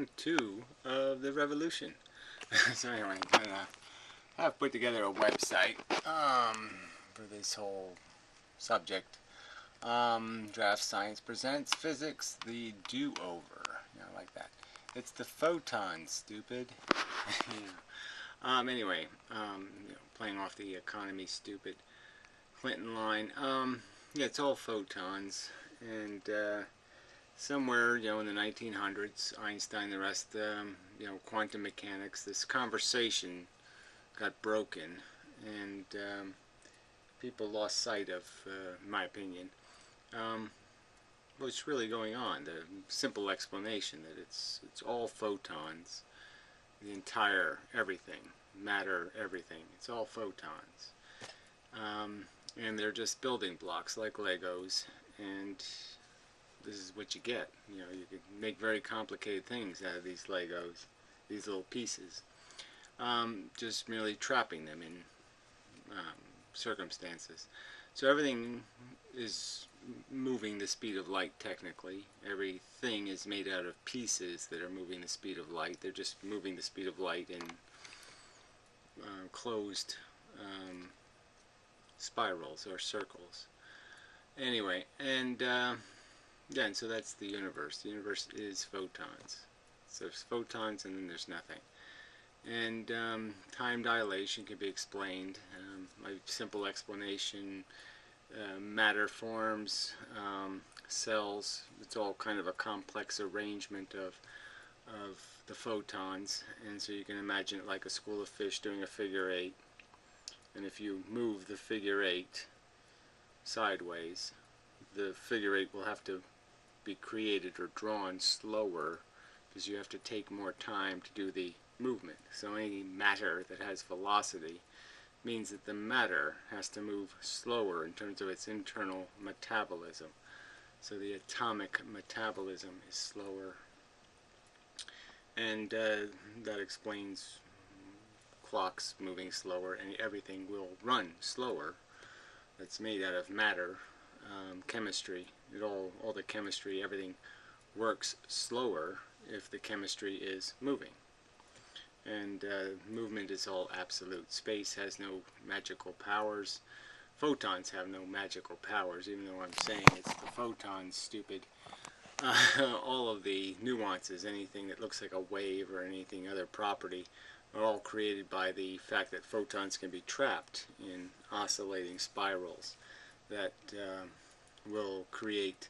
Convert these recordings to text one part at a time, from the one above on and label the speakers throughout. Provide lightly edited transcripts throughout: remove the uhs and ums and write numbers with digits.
Speaker 1: round 2 of the revolution. So anyway, I've put together a website for this whole subject. DraftScience presents physics, the do-over. Like that. It's the photons, stupid. Anyway, playing off the economy, stupid Clinton line. Yeah, it's all photons, and somewhere, in the 1900s, Einstein, the rest, quantum mechanics, this conversation got broken, and people lost sight of, in my opinion, what's really going on. The simple explanation that it's all photons, the entire everything, matter, everything. It's all photons, and they're just building blocks like Legos, and this is what you get. You can make very complicated things out of these Legos, these little pieces, just merely trapping them in circumstances. So everything is moving the speed of light, technically. Everything is made out of pieces that are moving the speed of light. They're just moving the speed of light in closed spirals or circles. Anyway, and and so that's the universe. The universe is photons. So there's photons and then there's nothing. And time dilation can be explained. My simple explanation, matter forms, cells. It's all kind of a complex arrangement of the photons. And so you can imagine it like a school of fish doing a figure eight. And if you move the figure eight sideways, the figure eight will have to be created or drawn slower because you have to take more time to do the movement. So any matter that has velocity means that the matter has to move slower in terms of its internal metabolism. So the atomic metabolism is slower, and that explains clocks moving slower, and everything will run slower. That's made out of matter, chemistry. All the chemistry, everything works slower if the chemistry is moving. And movement is all absolute. Space has no magical powers. Photons have no magical powers, even though I'm saying it's the photons, stupid. All of the nuances, anything that looks like a wave or anything other property, are all created by the fact that photons can be trapped in oscillating spirals that will create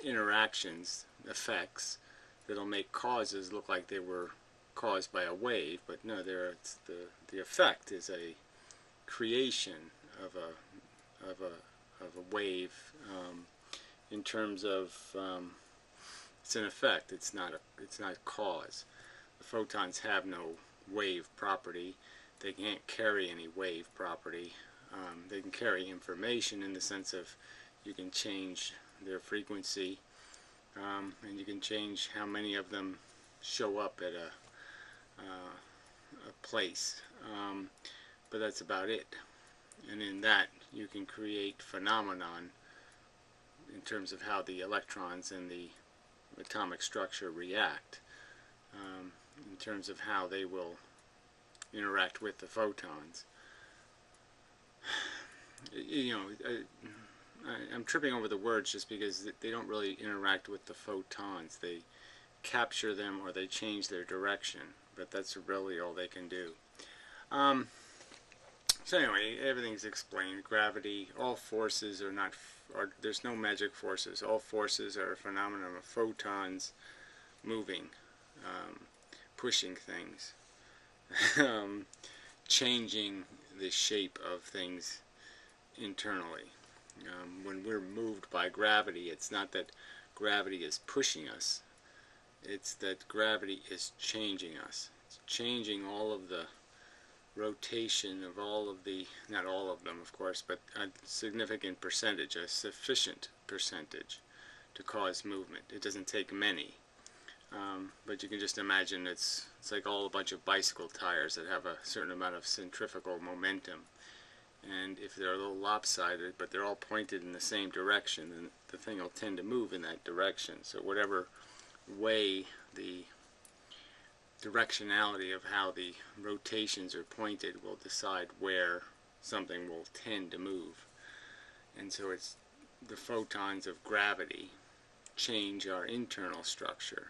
Speaker 1: interactions, effects, that'll make causes look like they were caused by a wave, but no, it's the effect is a creation of a wave, in terms of it's an effect. It's not a cause. The photons have no wave property. They can't carry any wave property. They can carry information in the sense of you can change their frequency, and you can change how many of them show up at a place, but that's about it. And in that you can create phenomenon in terms of how the electrons and the atomic structure react, in terms of how they will interact with the photons. I'm tripping over the words just because they don't really interact with the photons. They capture them or they change their direction, but that's really all they can do. So anyway, everything's explained. Gravity, all forces are not, there's no magic forces. All forces are a phenomenon of photons moving, pushing things, changing the shape of things internally. When we're moved by gravity, it's not that gravity is pushing us, it's that gravity is changing us. It's changing all of the rotation of all of the, not all of them of course, but a significant percentage, a sufficient percentage to cause movement. It doesn't take many, but you can just imagine it's like a bunch of bicycle tires that have a certain amount of centrifugal momentum. And if they're a little lopsided, but they're all pointed in the same direction, then the thing will tend to move in that direction. So whatever way the directionality of how the rotations are pointed will decide where something will tend to move. And so it's the photons of gravity change our internal structure,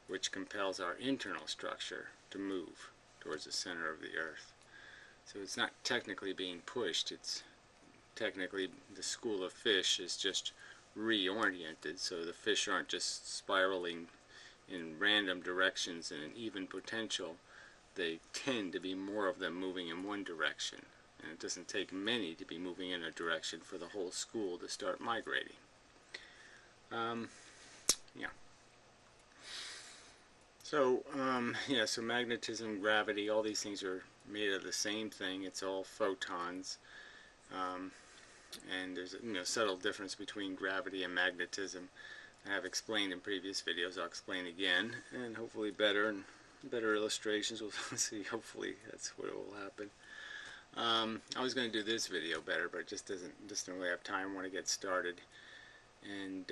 Speaker 1: which compels our internal structure to move towards the center of the Earth. So it's not technically being pushed, it's technically the school of fish is just reoriented, so the fish aren't just spiraling in random directions in an even potential. They tend to be more of them moving in one direction, and it doesn't take many to be moving in a direction for the whole school to start migrating. So magnetism, gravity, all these things are made of the same thing. It's all photons. And there's a subtle difference between gravity and magnetism. I have explained in previous videos. I'll explain again, and hopefully better illustrations. We'll see. Hopefully that's what will happen. I was going to do this video better, but it just don't really have time. I want to get started and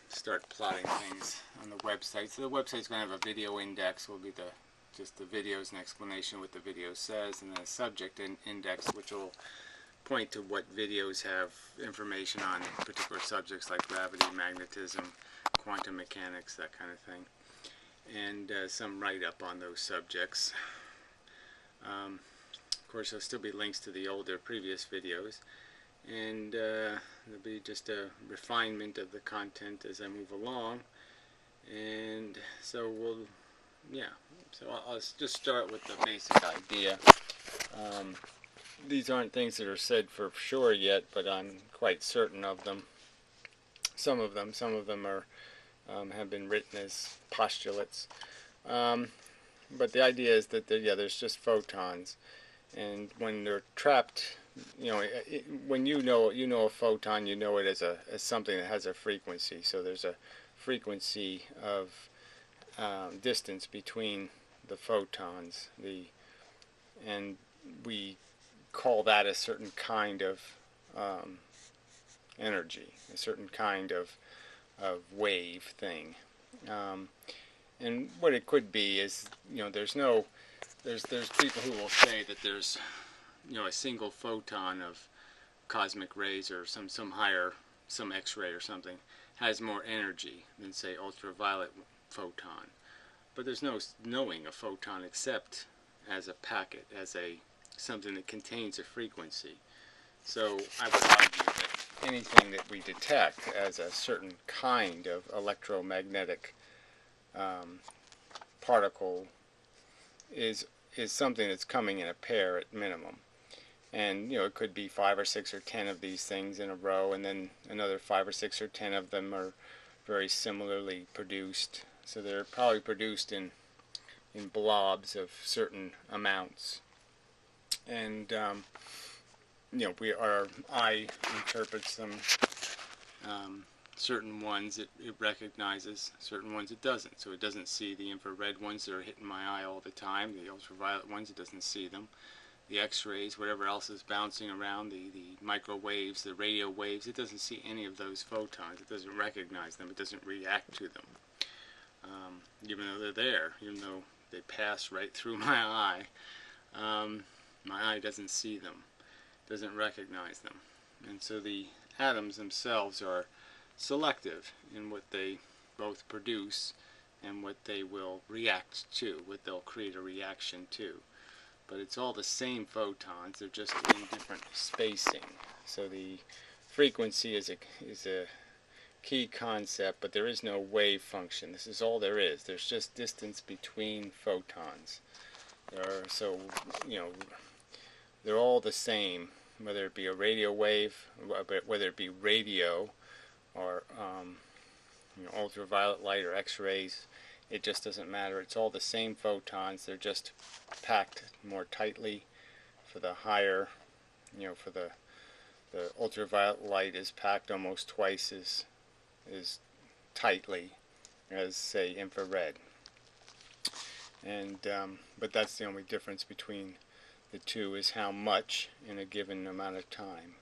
Speaker 1: start plotting things on the website. So the website's going to have a video index. Will be just the videos and explanation of what the video says, and then a subject index, which will point to what videos have information on particular subjects like gravity, magnetism, quantum mechanics, that kind of thing, and some write-up on those subjects. Of course, there'll still be links to the older previous videos, and there'll be just a refinement of the content as I move along. And so I'll just start with the basic idea. These aren't things that are said for sure yet, but I'm quite certain of them. Some of them are have been written as postulates. But the idea is that there's just photons, and when they're trapped, when you know a photon, you know it as something that has a frequency. So there's a frequency of distance between the photons, and we call that a certain kind of energy, a certain kind of wave thing. And what it could be is, there's people who will say that there's, a single photon of cosmic rays or some X-ray or something has more energy than, say, ultraviolet photon. But there's no knowing a photon except as a packet, as something that contains a frequency. So I would argue that anything that we detect as a certain kind of electromagnetic particle is something that's coming in a pair at minimum. And it could be 5 or 6 or 10 of these things in a row, and then another 5 or 6 or 10 of them are very similarly produced. So they're probably produced in blobs of certain amounts. And our eye interprets them. Certain ones it recognizes, certain ones it doesn't. So it doesn't see the infrared ones that are hitting my eye all the time. The ultraviolet ones, it doesn't see them. The X-rays, whatever else is bouncing around, the microwaves, the radio waves, it doesn't see any of those photons. It doesn't recognize them. It doesn't react to them. Even though they're there, even though they pass right through my eye, my eye doesn't see them, doesn't recognize them. And so the atoms themselves are selective in what they both produce and what they will react to, what they'll create a reaction to. But it's all the same photons, they're just in different spacing. So the frequency is a key concept, but there is no wave function. This is all there is. There's just distance between photons. They're all the same, whether it be a radio wave, whether it be radio or ultraviolet light or X-rays. It just doesn't matter. It's all the same photons. They're just packed more tightly. For the higher, for the ultraviolet light is packed almost twice as tightly as, say, infrared. And but that's the only difference between the two, is how much in a given amount of time,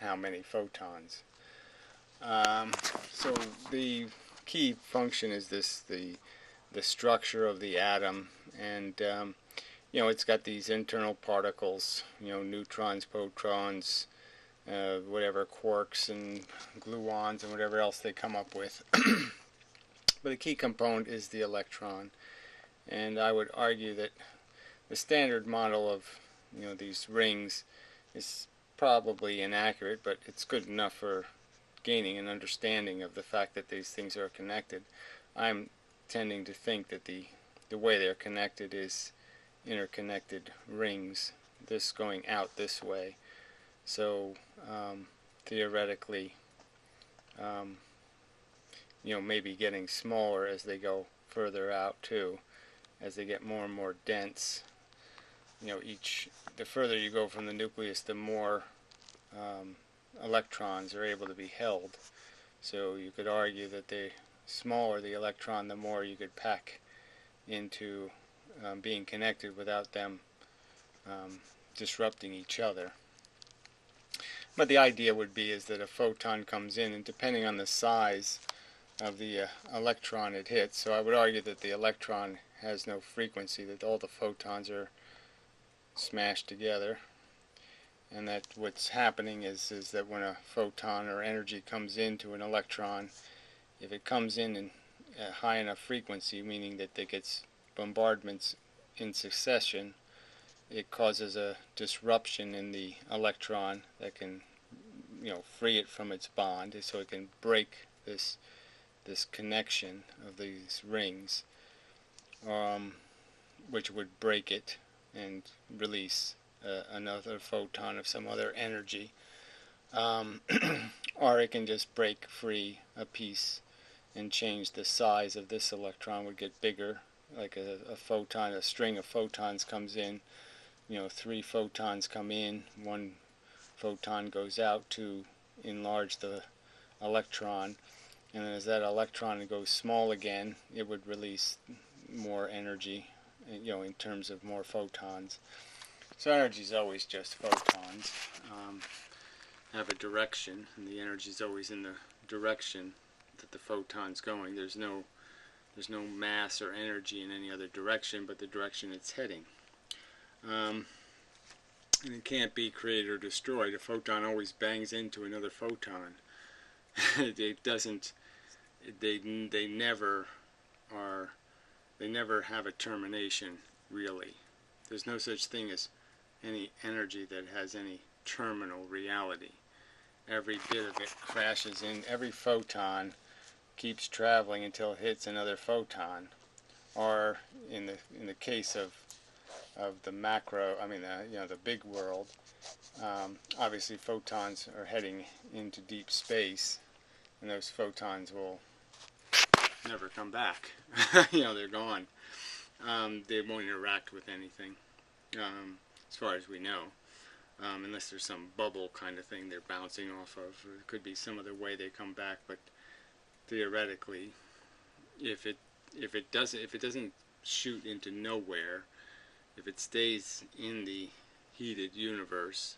Speaker 1: how many photons. So the key function is the structure of the atom, and it's got these internal particles, neutrons, protons, whatever quarks and gluons and whatever else they come up with. But the key component is the electron, and I would argue that the standard model of these rings is probably inaccurate, but it's good enough for gaining an understanding of the fact that these things are connected. I'm tending to think that the way they're connected is interconnected rings, this going out this way. So theoretically, maybe getting smaller as they go further out too, as they get more and more dense. The further you go from the nucleus, the more electrons are able to be held. So you could argue that the smaller the electron, the more you could pack into being connected without them disrupting each other. But the idea would be is that a photon comes in, and depending on the size of the electron it hits, so I would argue that the electron has no frequency, that all the photons are smashed together, and that what's happening is that when a photon or energy comes into an electron, if it comes in a high enough frequency, meaning that it gets bombardments in succession, it causes a disruption in the electron that can free it from its bond, so it can break this connection of these rings, which would break it and release another photon of some other energy, or it can just break free a piece and change the size of this electron, would get bigger, like a photon, a string of photons comes in, 3 photons come in, 1 photon goes out to enlarge the electron, and as that electron goes small again, it would release more energy, in terms of more photons. So energy is always just photons, have a direction, and the energy is always in the direction that the photon's going. There's no mass or energy in any other direction but the direction it's heading. And it can't be created or destroyed. A photon always bangs into another photon. It doesn't. They never have a termination, really. There's no such thing as any energy that has any terminal reality. Every bit of it crashes in. Every photon keeps traveling until it hits another photon, or in the case of the macro, the big world, obviously photons are heading into deep space, and those photons will never come back. They're gone. They won't interact with anything, as far as we know, unless there's some bubble kind of thing they're bouncing off of. Or it could be some other way they come back, but theoretically, if it doesn't shoot into nowhere, if it stays in the heated universe,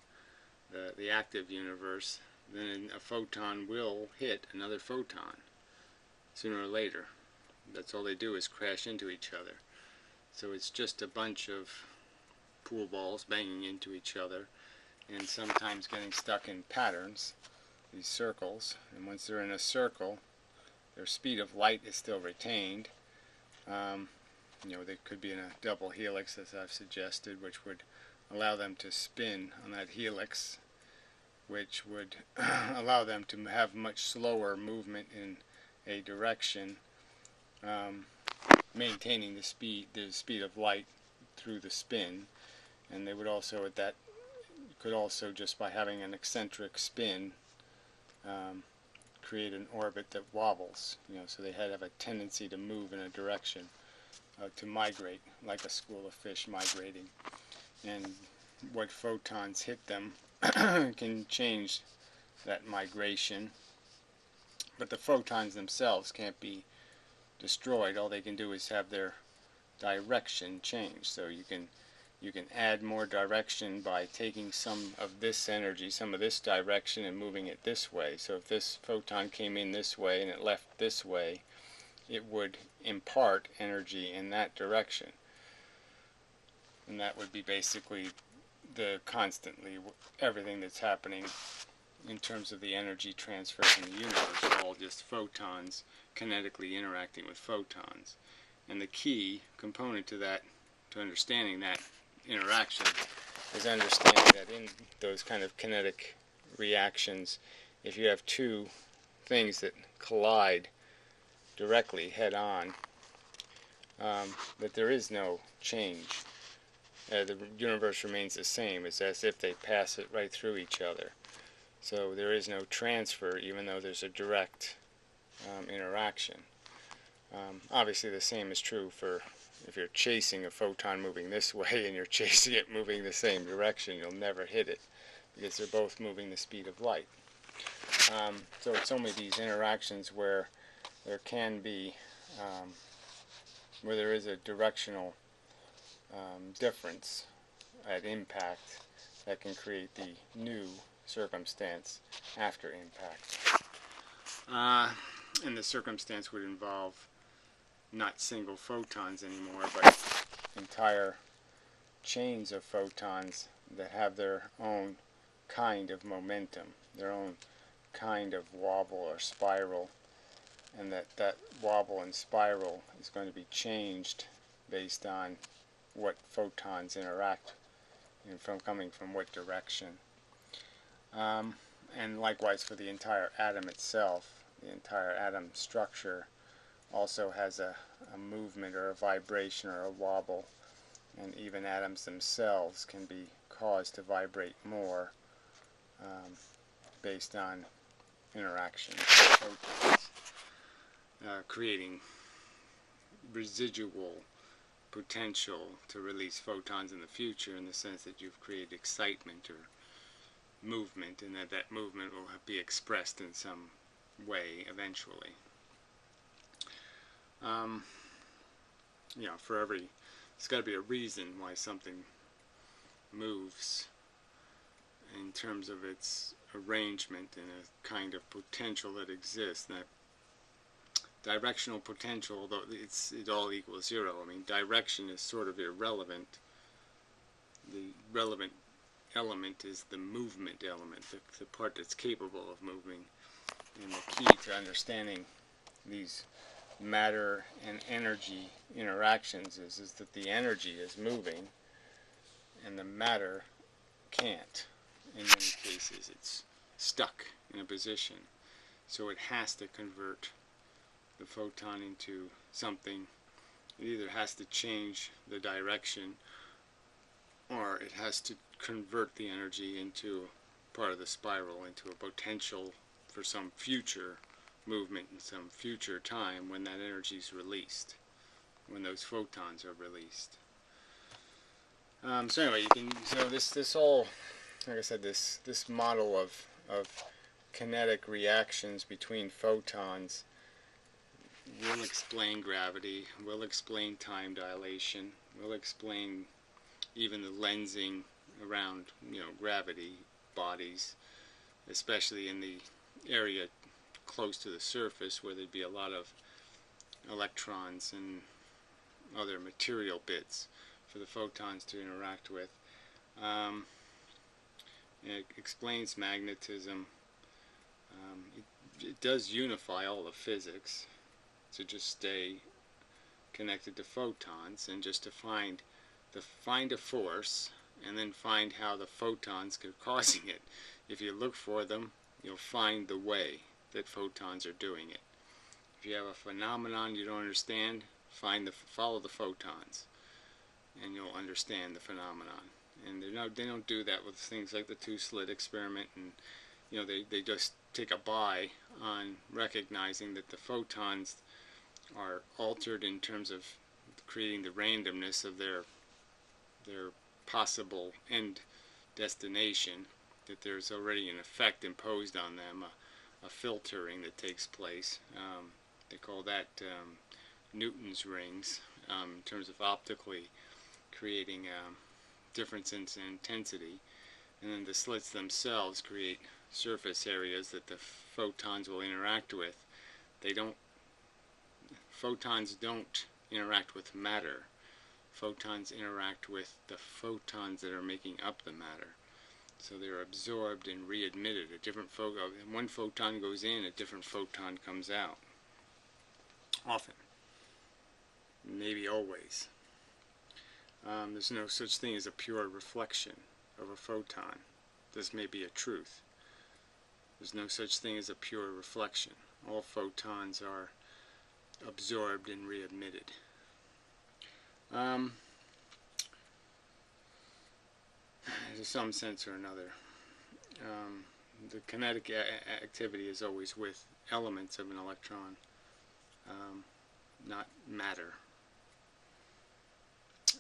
Speaker 1: the active universe, then a photon will hit another photon sooner or later. That's all they do is crash into each other. So it's just a bunch of pool balls banging into each other, and sometimes getting stuck in patterns, these circles. And once they're in a circle, their speed of light is still retained. They could be in a double helix, as I've suggested, which would allow them to spin on that helix, which would allow them to have much slower movement in a direction, maintaining the speed of light through the spin. And they would also, could also, just by having an eccentric spin, create an orbit that wobbles. So they have a tendency to move in a direction, to migrate, like a school of fish migrating. And what photons hit them can change that migration, but the photons themselves can't be destroyed. All they can do is have their direction change. So you can You can add more direction by taking some of this energy, some of this direction, and moving it this way. So if this photon came in this way and it left this way, it would impart energy in that direction. And that would be basically constantly everything that's happening in terms of the energy transfer in the universe, all just photons kinetically interacting with photons. And the key component to that, to understanding that interaction, is understanding that in those kind of kinetic reactions, if you have two things that collide directly head-on, that there is no change. The universe remains the same. It's as if they pass it right through each other. So there is no transfer, even though there's a direct interaction. Obviously the same is true for if you're chasing a photon moving this way and you're chasing it moving the same direction, you'll never hit it because they're both moving the speed of light. So it's only these interactions where there can be, where there is a directional difference at impact that can create the new circumstance after impact. And the circumstance would involve not single photons anymore, but entire chains of photons that have their own kind of momentum, their own kind of wobble or spiral, and that wobble and spiral is going to be changed based on what photons interact and coming from what direction. And likewise for the entire atom itself, the entire atom structure also has a movement or a vibration or a wobble, and even atoms themselves can be caused to vibrate more based on interactions with photons, creating residual potential to release photons in the future, in the sense that you've created excitement or movement, and that movement will be expressed in some way eventually. For there's got to be a reason why something moves in terms of its arrangement and a kind of potential that exists. That directional potential, although it all equals zero, I mean, direction is sort of irrelevant. The relevant element is the movement element, the part that's capable of moving. And the key to understanding these matter and energy interactions is that the energy is moving and the matter can't. In many cases it's stuck in a position, so it has to convert the photon into something. It either has to change the direction, or it has to convert the energy into part of the spiral, into a potential for some future movement in some future time when that energy is released, when those photons are released. So anyway, this whole, like I said, this model of kinetic reactions between photons will explain gravity, will explain time dilation, will explain even the lensing around, gravity bodies, especially in the area close to the surface where there'd be a lot of electrons and other material bits for the photons to interact with. It explains magnetism. It does unify all the physics to just stay connected to photons, and just to find a force and then find how the photons are causing it. If you look for them, you'll find the way that photons are doing it. If you have a phenomenon you don't understand, follow the photons, and you'll understand the phenomenon. And they don't do that with things like the two-slit experiment, and they just take a buy on recognizing that the photons are altered in terms of creating the randomness of their possible end destination, that there's already an effect imposed on them, a filtering that takes place. They call that Newton's rings, in terms of optically creating difference in intensity, and then the slits themselves create surface areas that the photons will interact with. Photons don't interact with matter. Photons interact with the photons that are making up the matter. So they're absorbed and readmitted. One photon goes in, a different photon comes out. Often. Maybe always. There's no such thing as a pure reflection of a photon. This may be a truth. There's no such thing as a pure reflection. All photons are absorbed and readmitted. In some sense or another, the kinetic activity is always with elements of an electron, not matter.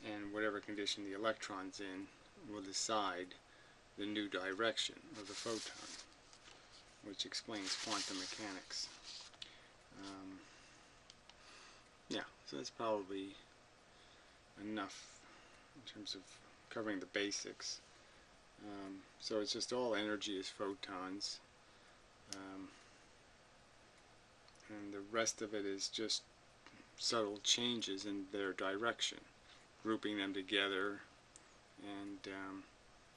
Speaker 1: And whatever condition the electron's in will decide the new direction of the photon, which explains quantum mechanics. Yeah, so that's probably enough in terms of covering the basics. So it's just all energy is photons, and the rest of it is just subtle changes in their direction, grouping them together and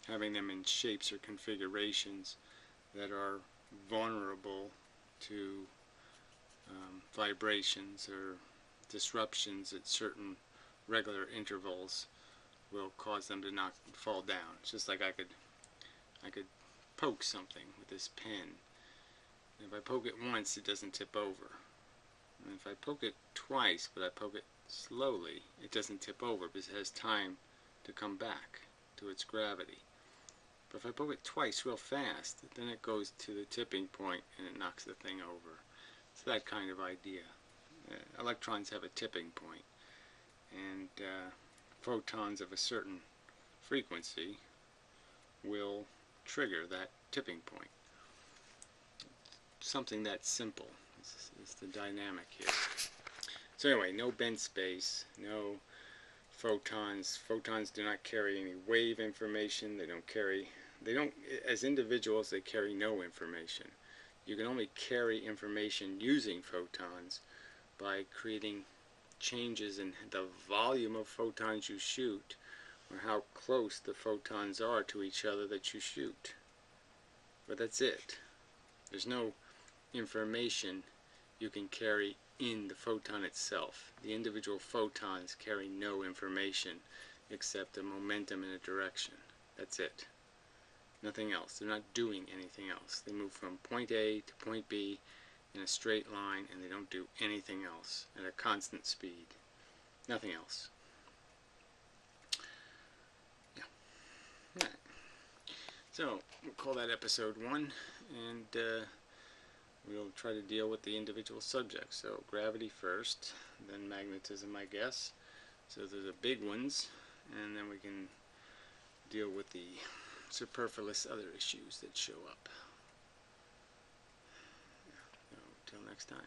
Speaker 1: having them in shapes or configurations that are vulnerable to vibrations or disruptions at certain regular intervals will cause them to not fall down. It's just like I could poke something with this pen. And if I poke it once, it doesn't tip over. And if I poke it twice, but I poke it slowly, it doesn't tip over because it has time to come back to its gravity. But if I poke it twice real fast, then it goes to the tipping point and it knocks the thing over. It's that kind of idea. Electrons have a tipping point, and photons of a certain frequency will trigger that tipping point. Something that simple is the dynamic here. So anyway, no bent space, no photons. Photons do not carry any wave information. They don't, as individuals, they carry no information. You can only carry information using photons by creating changes in the volume of photons you shoot, or how close the photons are to each other that you shoot. But that's it. There's no information you can carry in the photon itself. The individual photons carry no information except a momentum in a direction. That's it. Nothing else. They're not doing anything else. They move from point A to point B in a straight line, and they don't do anything else at a constant speed. Nothing else. Yeah. All right. So we'll call that episode 1, and we'll try to deal with the individual subjects. So gravity first, then magnetism, I guess. So there's the big ones, and then we can deal with the superfluous other issues that show up. Yeah. So, till next time.